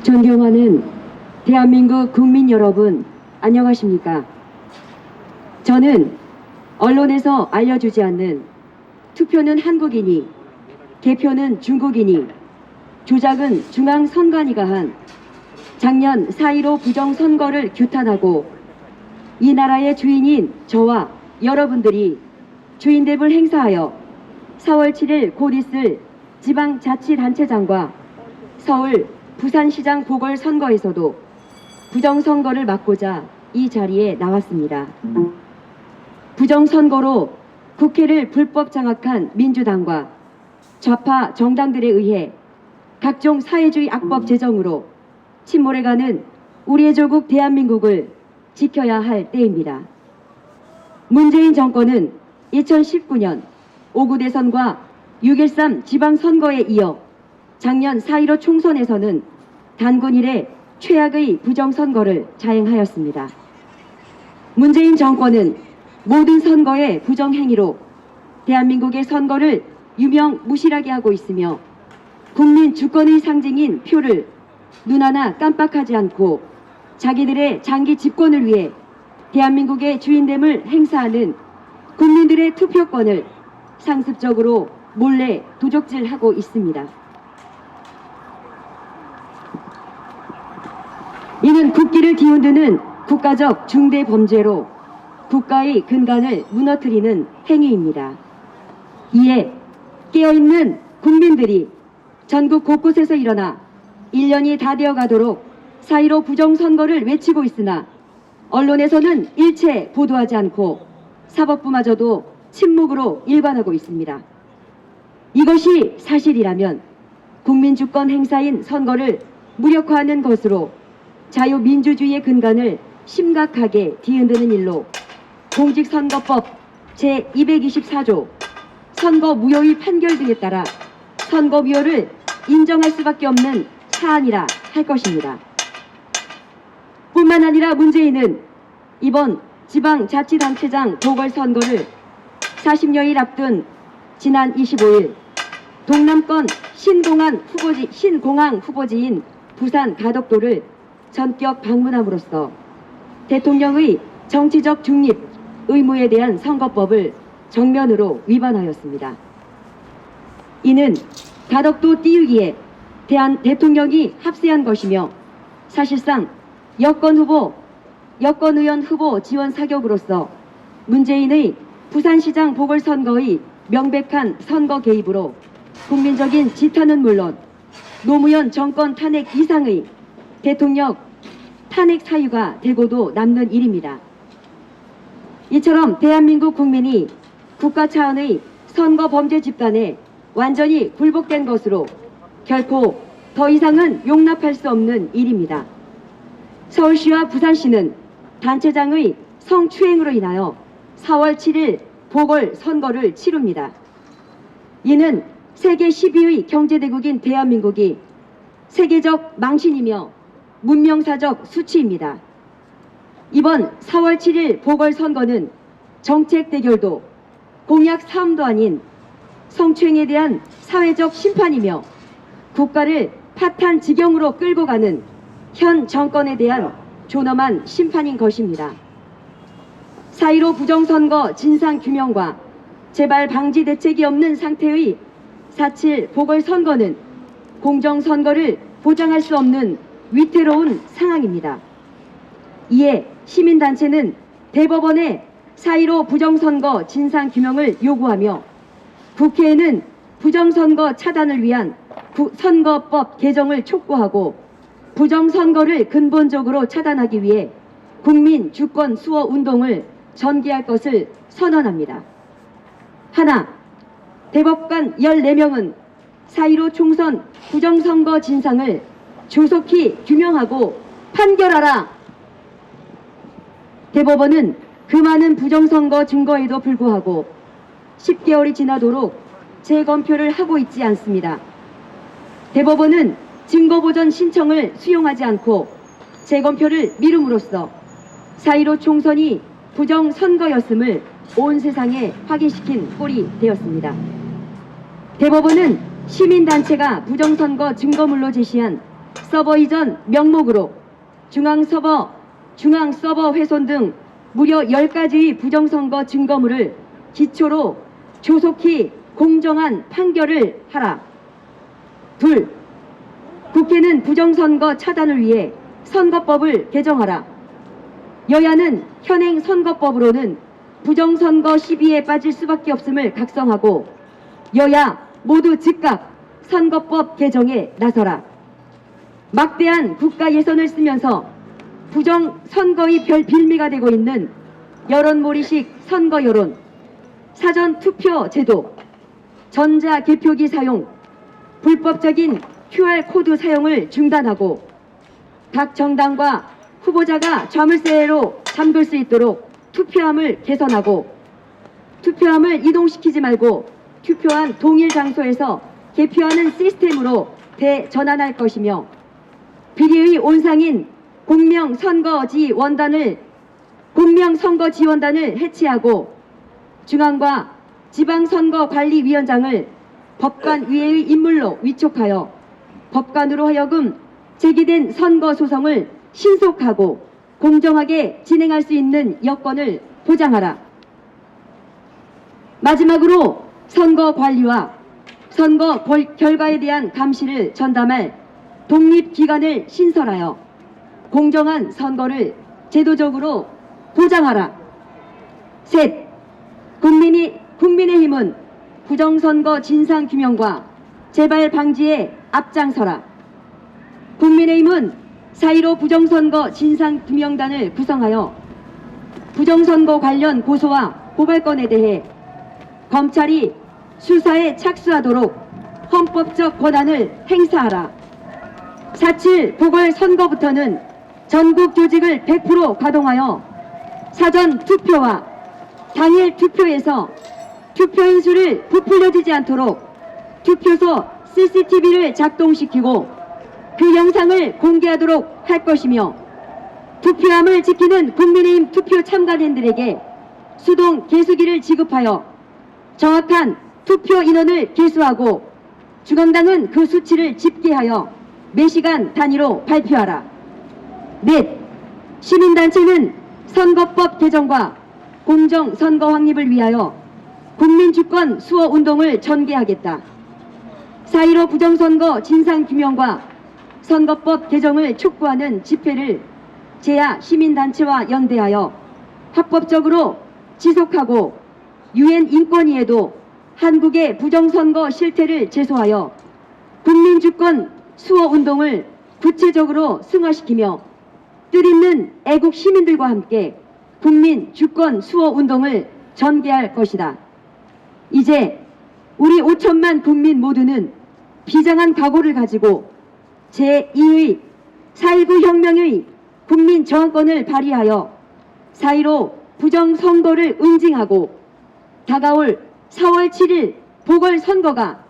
존경하는 대한민국 국민 여러분, 안녕하십니까? 저는 언론에서 알려주지 않는 투표는 한국이니 개표는 중국이니 조작은 중앙선관위가 한 작년 4.15 부정선거를 규탄하고 이 나라의 주인인 저와 여러분들이 주인됨을 행사하여 4월 7일 곧 있을 지방자치단체장과 서울 부산시장 보궐선거에서도 부정선거를 막고자 이 자리에 나왔습니다. 부정선거로 국회를 불법 장악한 민주당과 좌파 정당들에 의해 각종 사회주의 악법 제정으로 침몰해가는 우리의 조국 대한민국을 지켜야 할 때입니다. 문재인 정권은 2019년 5구 대선과 6.13 지방선거에 이어 작년 4.15 총선에서는 단군 이래 최악의 부정선거를 자행하였습니다. 문재인 정권은 모든 선거의 부정행위로 대한민국의 선거를 유명무실하게 하고 있으며 국민 주권의 상징인 표를 눈 하나 깜빡하지 않고 자기들의 장기 집권을 위해 대한민국의 주인됨을 행사하는 국민들의 투표권을 상습적으로 몰래 도적질하고 있습니다. 이는 국기를 뒤흔드는 국가적 중대 범죄로 국가의 근간을 무너뜨리는 행위입니다. 이에 깨어있는 국민들이 전국 곳곳에서 일어나 1년이 다 되어가도록 4.15 부정선거를 외치고 있으나 언론에서는 일체 보도하지 않고 사법부마저도 침묵으로 일관하고 있습니다. 이것이 사실이라면 국민주권 행사인 선거를 무력화하는 것으로 자유민주주의의 근간을 심각하게 뒤흔드는 일로 공직선거법 제224조 선거무효의 판결 등에 따라 선거무효를 인정할 수밖에 없는 사안이라 할 것입니다. 뿐만 아니라 문재인은 이번 지방자치단체장 보궐선거를 40여일 앞둔 지난 25일 동남권 신공항 후보지인 부산 가덕도를 전격 방문함으로써 대통령의 정치적 중립 의무에 대한 선거법을 정면으로 위반하였습니다. 이는 가덕도 띄우기에 대한 대통령이 합세한 것이며 사실상 여권의원 후보 지원 사격으로서 문재인의 부산시장 보궐선거의 명백한 선거 개입으로 국민적인 지탄은 물론 노무현 정권 탄핵 이상의 대통령 탄핵 사유가 되고도 남는 일입니다. 이처럼 대한민국 국민이 국가 차원의 선거 범죄 집단에 완전히 굴복된 것으로 결코 더 이상은 용납할 수 없는 일입니다. 서울시와 부산시는 단체장의 성추행으로 인하여 4월 7일 보궐선거를 치릅니다. 이는 세계 10위의 경제대국인 대한민국이 세계적 망신이며 문명사적 수치입니다. 이번 4월 7일 보궐선거는 정책 대결도 공약 사움도 아닌 성추행에 대한 사회적 심판이며 국가를 파탄 지경으로 끌고 가는 현 정권에 대한 존엄한 심판인 것입니다. 4.15 부정선거 진상규명과 재발 방지 대책이 없는 상태의 4.7 보궐선거는 공정선거를 보장할 수 없는 위태로운 상황입니다. 이에 시민단체는 대법원에 4.15 부정선거 진상규명을 요구하며 국회에는 부정선거 차단을 위한 선거법 개정을 촉구하고 부정선거를 근본적으로 차단하기 위해 국민 주권 수호 운동을 전개할 것을 선언합니다. 하나, 대법관 14명은 4.15 총선 부정선거 진상을 조속히 규명하고 판결하라. 대법원은 그 많은 부정선거 증거에도 불구하고 10개월이 지나도록 재검표를 하고 있지 않습니다. 대법원은 증거보전 신청을 수용하지 않고 재검표를 미룸으로써 4.15 총선이 부정선거였음을 온 세상에 확인시킨 꼴이 되었습니다. 대법원은 시민단체가 부정선거 증거물로 제시한 서버 이전 명목으로 중앙 서버 훼손 등 무려 10가지의 부정선거 증거물을 기초로 조속히 공정한 판결을 하라. 둘, 국회는 부정선거 차단을 위해 선거법을 개정하라. 여야는 현행 선거법으로는 부정선거 시비에 빠질 수밖에 없음을 각성하고 여야 모두 즉각 선거법 개정에 나서라. 막대한 국가 예산을 쓰면서 부정선거의 빌미가 되고 있는 여론몰이식 선거 여론, 사전투표 제도, 전자개표기 사용, 불법적인 QR코드 사용을 중단하고 각 정당과 후보자가 자물쇠로 잠글 수 있도록 투표함을 개선하고 투표함을 이동시키지 말고 투표한 동일 장소에서 개표하는 시스템으로 대전환할 것이며 비리의 온상인 공명선거지원단을 해체하고 중앙과 지방선거관리위원장을 법관 위에의 인물로 위촉하여 법관으로 하여금 제기된 선거 소송을 신속하고 공정하게 진행할 수 있는 여건을 보장하라. 마지막으로 선거 관리와 선거 결과에 대한 감시를 전담할 독립기관을 신설하여 공정한 선거를 제도적으로 보장하라. 셋, 국민의힘은 부정선거 진상규명과 재발 방지에 앞장서라. 국민의힘은 4.15 부정선거 진상규명단을 구성하여 부정선거 관련 고소와 고발건에 대해 검찰이 수사에 착수하도록 헌법적 권한을 행사하라. 4.7 보궐선거부터는 전국 조직을 100% 가동하여 사전 투표와 당일 투표에서 투표인 수를 부풀려지지 않도록 투표소 CCTV를 작동시키고 그 영상을 공개하도록 할 것이며 투표함을 지키는 국민의힘 투표 참가인들에게 수동 개수기를 지급하여 정확한 투표 인원을 개수하고 중앙당은 그 수치를 집계하여 매시간 단위로 발표하라. 넷, 시민단체는 선거법 개정과 공정선거 확립을 위하여 국민주권 수호운동을 전개하겠다. 4.15 부정선거 진상규명과 선거법 개정을 촉구하는 집회를 제야 시민단체와 연대하여 합법적으로 지속하고 UN 인권위에도 한국의 부정선거 실태를 제소하여 국민주권 수호운동을 구체적으로 승화시키며 뜻있는 애국 시민들과 함께 국민주권 수호운동을 전개할 것이다. 이제 우리 5천만 국민 모두는 비장한 각오를 가지고 제2의 4.19 혁명의 국민 저항권을 발휘하여 4.15 부정선거를 응징하고 다가올 4월 7일 보궐선거가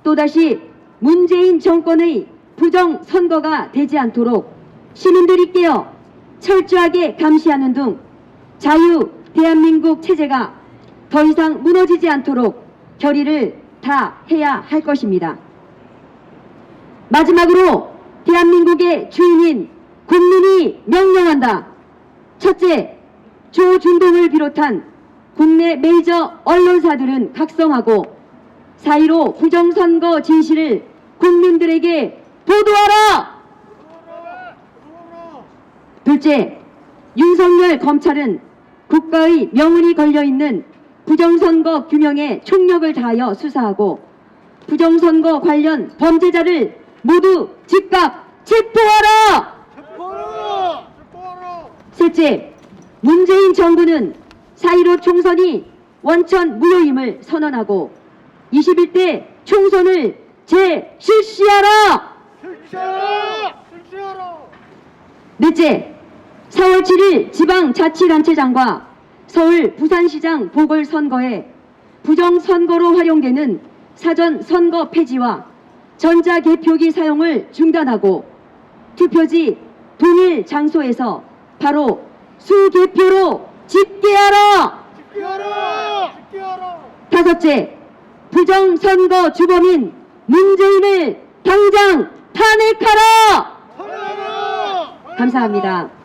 또다시 문재인 정권의 부정선거가 되지 않도록 시민들이 깨어 철저하게 감시하는 등 자유 대한민국 체제가 더 이상 무너지지 않도록 결의를 다해야 할 것입니다. 마지막으로 대한민국의 주인인 국민이 명령한다. 첫째, 조준동을 비롯한 국내 메이저 언론사들은 각성하고 4.15 부정선거 진실을 국민들에게 보도하라! 둘째, 윤석열 검찰은 국가의 명운이 걸려있는 부정선거 규명에 총력을 다하여 수사하고 부정선거 관련 범죄자를 모두 즉각 체포하라! 셋째, 문재인 정부는 4.15 총선이 원천 무효임을 선언하고 21대 총선을 재실시하라! 넷째, 4월 7일 지방자치단체장과 서울 부산시장 보궐선거에 부정선거로 활용되는 사전선거 폐지와 전자개표기 사용을 중단하고 투표지 동일 장소에서 바로 수개표로 집계하라! 다섯째, 부정선거 주범인 문재인을 당장 탄핵하라! 감사합니다.